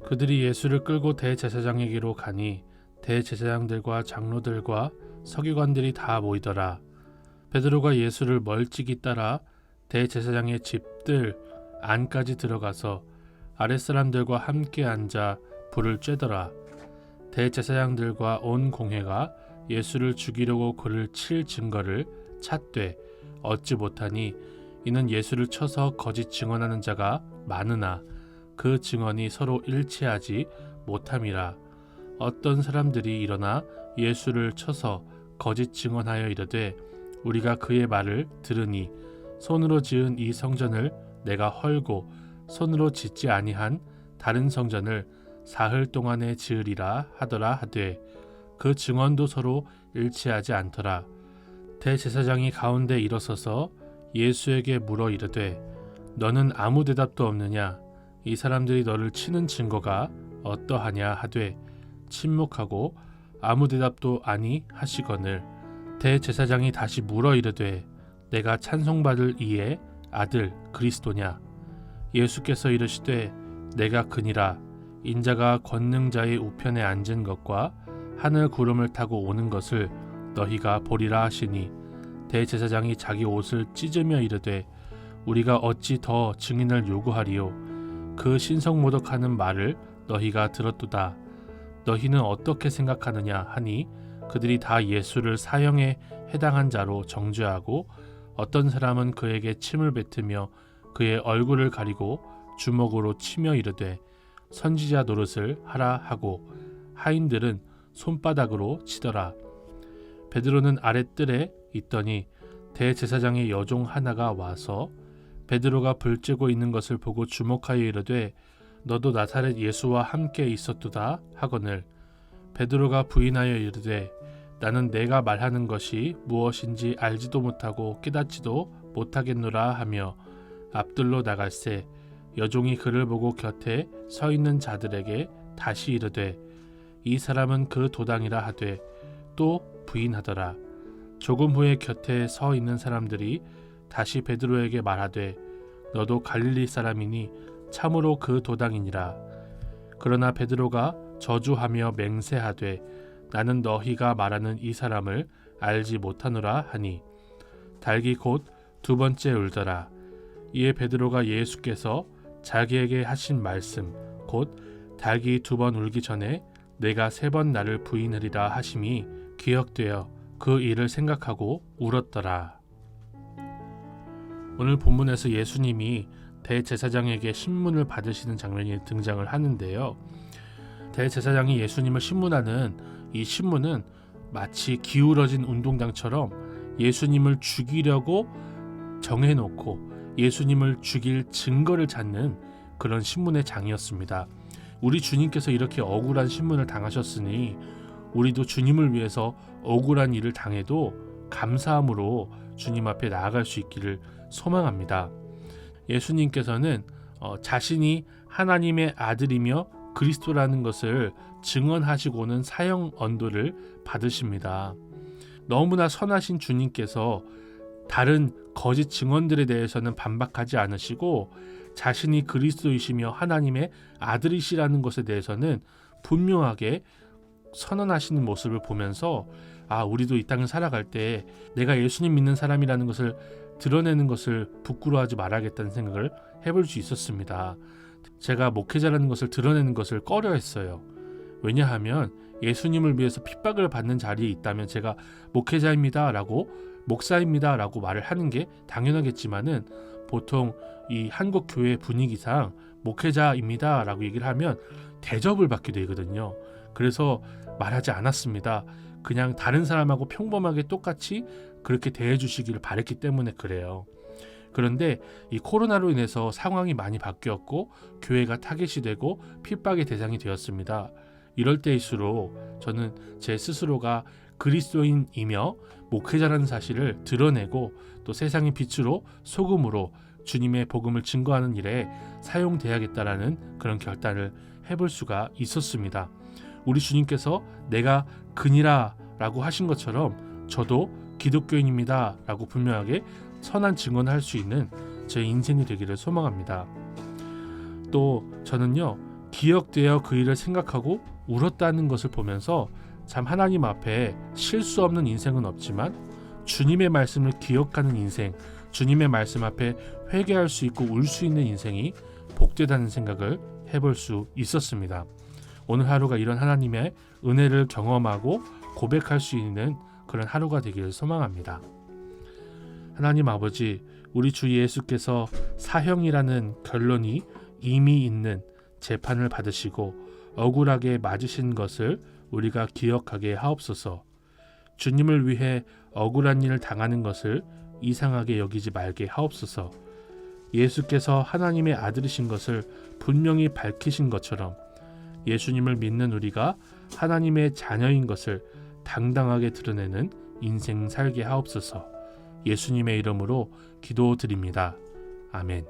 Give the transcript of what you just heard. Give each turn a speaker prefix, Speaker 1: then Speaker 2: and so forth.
Speaker 1: 그들이 예수를 끌고 대제사장에게로 가니 대제사장들과 장로들과 서기관들이 다 모이더라. 베드로가 예수를 멀찍이 따라 대제사장의 집들 안까지 들어가서 아랫사람들과 함께 앉아 불을 쬐더라. 대제사장들과 온 공회가 예수를 죽이려고 그를 칠 증거를 찾되 얻지 못하니 이는 예수를 쳐서 거짓 증언하는 자가 많으나 그 증언이 서로 일치하지 못함이라. 어떤 사람들이 일어나 예수를 쳐서 거짓 증언하여 이르되 우리가 그의 말을 들으니 손으로 지은 이 성전을 내가 헐고 손으로 짓지 아니한 다른 성전을 사흘 동안에 지으리라 하더라 하되 그 증언도 서로 일치하지 않더라. 대제사장이 가운데 일어서서 예수에게 물어 이르되 너는 아무 대답도 없느냐? 이 사람들이 너를 치는 증거가 어떠하냐 하되 침묵하고 아무 대답도 아니 하시거늘 대제사장이 다시 물어 이르되 내가 찬송받을 이의 아들 그리스도냐? 예수께서 이르시되 내가 그니라. 인자가 권능자의 우편에 앉은 것과 하늘 구름을 타고 오는 것을 너희가 보리라 하시니 대제사장이 자기 옷을 찢으며 이르되 우리가 어찌 더 증인을 요구하리요? 그 신성모독하는 말을 너희가 들었도다. 너희는 어떻게 생각하느냐 하니 그들이 다 예수를 사형에 해당한 자로 정죄하고 어떤 사람은 그에게 침을 뱉으며 그의 얼굴을 가리고 주먹으로 치며 이르되 선지자 노릇을 하라 하고 하인들은 손바닥으로 치더라. 베드로는 아랫뜰에 있더니 대제사장의 여종 하나가 와서 베드로가 불 쬐고 있는 것을 보고 주목하여 이르되 너도 나사렛 예수와 함께 있었도다 하거늘 베드로가 부인하여 이르되 나는 내가 말하는 것이 무엇인지 알지도 못하고 깨닫지도 못하겠노라 하며 앞뜰로 나갈새 여종이 그를 보고 곁에 서 있는 자들에게 다시 이르되 이 사람은 그 도당이라 하되 또 부인하더라. 조금 후에 곁에 서 있는 사람들이 다시 베드로에게 말하되 너도 갈릴리 사람이니 참으로 그 도당이니라. 그러나 베드로가 저주하며 맹세하되 나는 너희가 말하는 이 사람을 알지 못하노라 하니 닭이 곧 두 번째 울더라. 이에 베드로가 예수께서 자기에게 하신 말씀 곧 닭이 두 번 울기 전에 내가 세 번 나를 부인하리라 하심이 기억되어 그 일을 생각하고 울었더라. 오늘 본문에서 예수님이 대제사장에게 신문을 받으시는 장면이 등장을 하는데요. 대제사장이 예수님을 신문하는 이 신문은 마치 기울어진 운동장처럼 예수님을 죽이려고 정해놓고 예수님을 죽일 증거를 찾는 그런 신문의 장이었습니다. 우리 주님께서 이렇게 억울한 신문을 당하셨으니 우리도 주님을 위해서 억울한 일을 당해도 감사함으로 주님 앞에 나아갈 수 있기를 소망합니다. 예수님께서는 자신이 하나님의 아들이며 그리스도라는 것을 증언하시고는 사형 언도를 받으십니다. 너무나 선하신 주님께서 다른 거짓 증언들에 대해서는 반박하지 않으시고 자신이 그리스도이시며 하나님의 아들이시라는 것에 대해서는 분명하게 선언하시는 모습을 보면서 우리도 이 땅을 살아갈 때 내가 예수님 믿는 사람이라는 것을 드러내는 것을 부끄러워하지 말아야겠다는 생각을 해볼 수 있었습니다. 제가 목회자라는 것을 드러내는 것을 꺼려했어요. 왜냐하면 예수님을 위해서 핍박을 받는 자리에 있다면 제가 목회자입니다 라고 목사입니다 라고 말을 하는 게 당연하겠지만은 보통 이 한국 교회 분위기상 목회자입니다 라고 얘기를 하면 대접을 받게 되거든요. 그래서 말하지 않았습니다. 그냥 다른 사람하고 평범하게 똑같이 그렇게 대해주시기를 바랬기 때문에 그래요. 그런데 이 코로나로 인해서 상황이 많이 바뀌었고 교회가 타겟이 되고 핍박의 대상이 되었습니다. 이럴 때일수록 저는 제 스스로가 그리스도인이며 목회자라는 사실을 드러내고 또 세상의 빛으로 소금으로 주님의 복음을 증거하는 일에 사용돼야겠다라는 그런 결단을 해볼 수가 있었습니다. 우리 주님께서 내가 그니라 라고 하신 것처럼 저도 기독교인입니다 라고 분명하게 선한 증언을 할 수 있는 제 인생이 되기를 소망합니다. 또 저는요 기억되어 그 일을 생각하고 울었다는 것을 보면서 참 하나님 앞에 실수 없는 인생은 없지만 주님의 말씀을 기억하는 인생, 주님의 말씀 앞에 회개할 수 있고 울 수 있는 인생이 복되다는 생각을 해볼 수 있었습니다. 오늘 하루가 이런 하나님의 은혜를 경험하고 고백할 수 있는 그런 하루가 되기를 소망합니다. 하나님 아버지, 우리 주 예수께서 사형이라는 결론이 이미 있는 재판을 받으시고 억울하게 맞으신 것을 우리가 기억하게 하옵소서. 주님을 위해 억울한 일을 당하는 것을 이상하게 여기지 말게 하옵소서. 예수께서 하나님의 아들이신 것을 분명히 밝히신 것처럼 예수님을 믿는 우리가 하나님의 자녀인 것을 당당하게 드러내는 인생 살게 하옵소서. 예수님의 이름으로 기도드립니다. 아멘.